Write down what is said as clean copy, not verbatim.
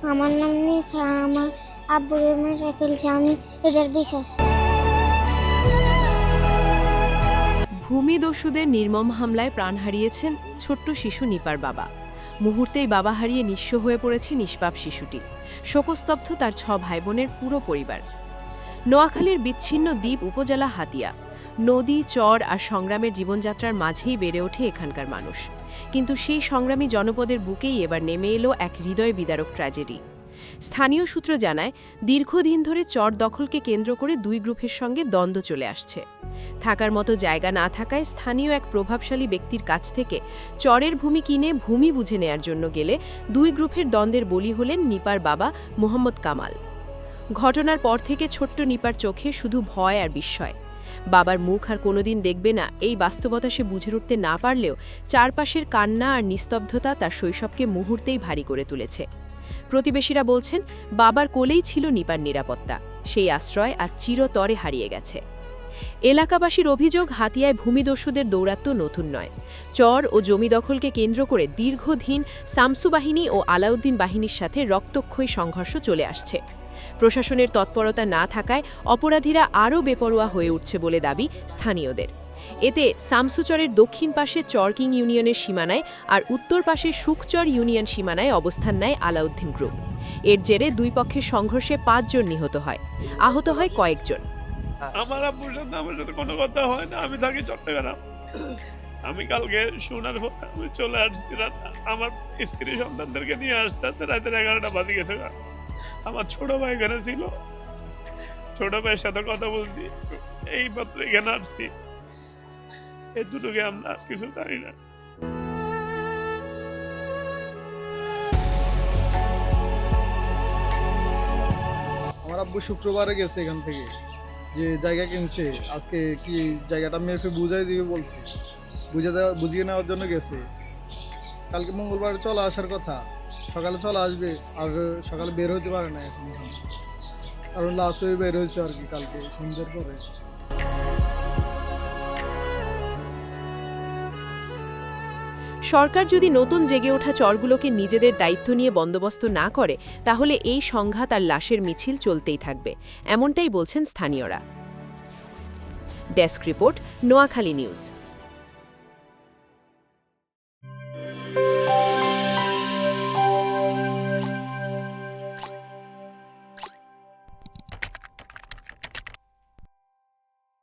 আমার নাম নিফা। আমার আব্বুর মেরে ফেলছে, আমি এটার বিশ্বাস। ভূমিদস্যুদের নির্মম হামলায় প্রাণ হারিয়েছেন ছোট্ট শিশু নিপার বাবা। মুহূর্তেই বাবা হারিয়ে নিঃস্ব হয়ে পড়েছে নিষ্পাপ শিশুটি। শোকস্তব্ধ তার 6 ভাইবোনের পুরো পরিবার। নোয়াখালীর বিচ্ছিন্ন দ্বীপ উপজেলা হাতিয়া। নদী, চর আর সংগ্রামের জীবনযাত্রার মাঝেই বেড়ে ওঠে এখানকার মানুষ। কিন্তু সেই সংগ্রামী জনপদের বুকেই এবার নেমে এলো এক হৃদয় বিদারক ট্র্যাজেডি। স্থানীয় সূত্র জানায়, দীর্ঘদিন ধরে চর দখলকে কেন্দ্র করে 2 গ্রুপের সঙ্গে দ্বন্দ্ব চলে আসছে। থাকার মতো জায়গা না থাকায় স্থানীয় এক প্রভাবশালী ব্যক্তির কাছ থেকে চরের ভূমি কিনে ভূমি বুঝে নেয়ার জন্য গেলে 2 গ্রুপের দ্বন্দ্বের বলি হলেন নিপার বাবা মোহাম্মদ কামাল। ঘটনার পর থেকে ছোট্ট নিপার চোখে শুধু ভয় আর বিস্ময়। বাবার মুখ আর কোনোদিন দেখবে না, এই বাস্তবতা সে বুঝে উঠতে না পারলেও চারপাশের কান্না আর নিস্তব্ধতা তার শৈশবকে মুহূর্তেই ভারী করে তুলেছে। প্রতিবেশীরা বলছেন, বাবার কোলেই ছিল নিপার নিরাপত্তা। সেই আশ্রয় আজ চিরতরে হারিয়ে গেছে। এলাকাবাসীর অভিযোগ, হাতিয়ায় ভূমিদস্যুদের দৌরাত্ম্য নতুন নয়। চর ও জমি দখলকে কেন্দ্র করে দীর্ঘদিন শামসু বাহিনী ও আলাউদ্দিন বাহিনীর সাথে রক্তক্ষয়ী সংঘর্ষ চলে আসছে। প্রশাসনের তৎপরতা না থাকায় অপরাধীরা আরও বেপরোয়া হয়ে উঠছে বলে দাবি স্থানীয়দের। এতে শামসুচরের দক্ষিণ পাশে চরকিং ইউনিয়নের সীমানায় আর উত্তর পাশে সুখচর ইউনিয়ন সীমানায় অবস্থান নেয় আলাউদ্দিন গ্রুপ। এর জেরে 2 পক্ষের সংঘর্ষে 5 জন নিহত হয়, আহত হয় কয়েকজন। আমার আব্বুর সাথে আমার সাথে কোনো কথা হয় না। আমি থাকি চট্টগ্রাম। আমি কালকে শোনার পর আমি চলে আসছি। আমার স্ত্রী সন্তানদেরকে নিয়ে আসতে আসতে রাতের 11টা বাজে গেছে। আমার ছোট ভাই এখানে ছিল। ছোট ভাইয়ের সাথে কথা বলছি, এই পত্র এখানে আসছি। এই দুটোকে আমরা কিছু জানি না। আমার আব্বু শুক্রবারে গেছে এখান থেকে, যে জায়গা কিনছে। আজকে কি জায়গাটা মেপে বুঝাই দিবে বলছে, বুঝিয়ে নেওয়ার জন্য গেছে। কালকে মঙ্গলবার চলে আসার কথা, সকালে চলে আসবে, আর সকালে বের হতে পারে না এখন, কারণ লাশ হয়ে বের হয়েছে আর কি কালকে সন্ধ্যের পরে। সরকার যদি নতুন জেগে ওঠা চরগুলোকে নিজেদের দায়িত্ব নিয়ে বন্দোবস্ত না করে, তাহলে এই সংঘাত আর লাশের মিছিল চলতেই থাকবে, এমনটাই বলছেন স্থানীয়রা। Desk report, Noakhali news.